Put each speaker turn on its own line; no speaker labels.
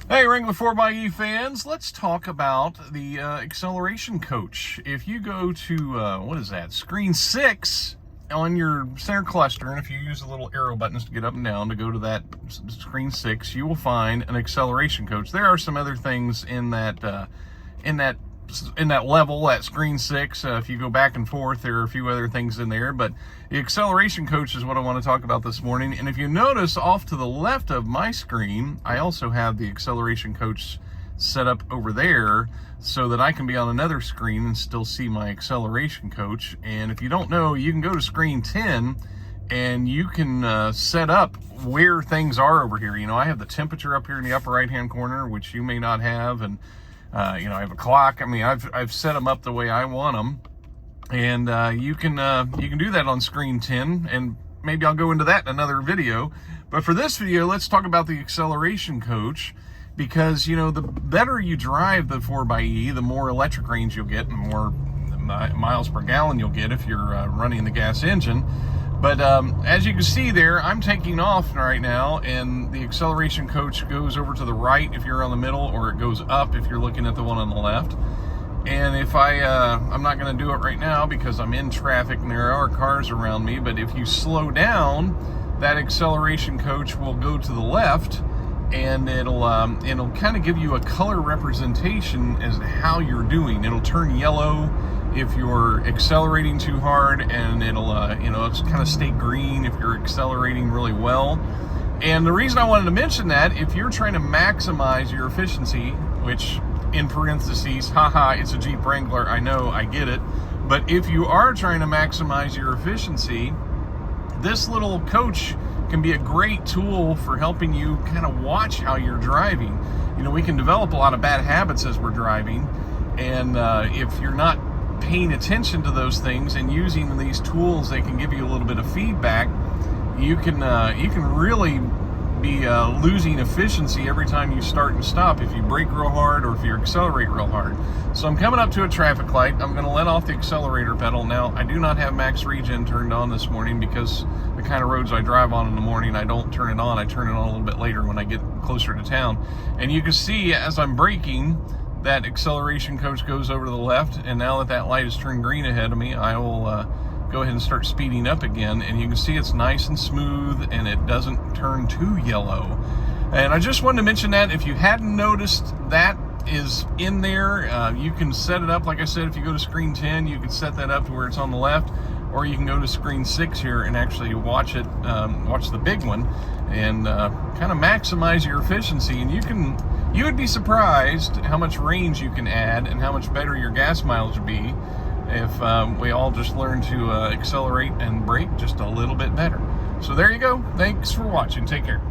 Hey, Wrangler 4XE fans, let's talk about the acceleration coach. If you go to, what is that, screen 6 on your center cluster, and if you use the little arrow buttons to get up and down to go to that screen 6, you will find an acceleration coach. There are some other things in that level, that screen 6. If you go back and forth, there are a few other things in there, but the acceleration coach is what I want to talk about this morning. And if you notice off to the left of my screen, I also have the acceleration coach set up over there so that I can be on another screen and still see my acceleration coach. And if you don't know, you can go to screen 10 and you can set up where things are over here. You know, I have the temperature up here in the upper right hand corner, which you may not have, and you know, I have a clock. I mean, I've set them up the way I want them, and you can do that on screen 10, and maybe I'll go into that in another video. But for this video, let's talk about the acceleration coach, because you know, the better you drive the 4xE, the more electric range you'll get, and more miles per gallon you'll get if you're running the gas engine. But as you can see there, I'm taking off right now, and the acceleration coach goes over to the right if you're on the middle, or it goes up if you're looking at the one on the left. And if I'm not going to do it right now because I'm in traffic and there are cars around me, but if you slow down, that acceleration coach will go to the left, and it'll kind of give you a color representation as to how you're doing. It'll turn yellow if you're accelerating too hard, and it'll it's kind of stay green if you're accelerating really well. And the reason I wanted to mention that, if you're trying to maximize your efficiency, which in parentheses, haha, it's a Jeep Wrangler, I know, I get it, but if you are trying to maximize your efficiency, this little coach can be a great tool for helping you kind of watch how you're driving. You know, we can develop a lot of bad habits as we're driving, and if you're not paying attention to those things and using these tools, they can give you a little bit of feedback. You can really be losing efficiency every time you start and stop if you brake real hard or if you accelerate real hard. So I'm coming up to a traffic light. I'm going to let off the accelerator pedal. Now, I do not have max regen turned on this morning because the kind of roads I drive on in the morning, I don't turn it on. I turn it on a little bit later when I get closer to town. And you can see as I'm braking, that acceleration coach goes over to the left, and now that that light has turned green ahead of me, I will go ahead and start speeding up again, and you can see it's nice and smooth, and it doesn't turn too yellow. And I just wanted to mention that if you hadn't noticed, that is in there. You can set it up, like I said, if you go to screen 10, you can set that up to where it's on the left, or you can go to screen 6 here and actually watch it, watch the big one, and kind of maximize your efficiency. And you would be surprised how much range you can add and how much better your gas mileage would be if we all just learn to accelerate and brake just a little bit better. So there you go. Thanks for watching. Take care.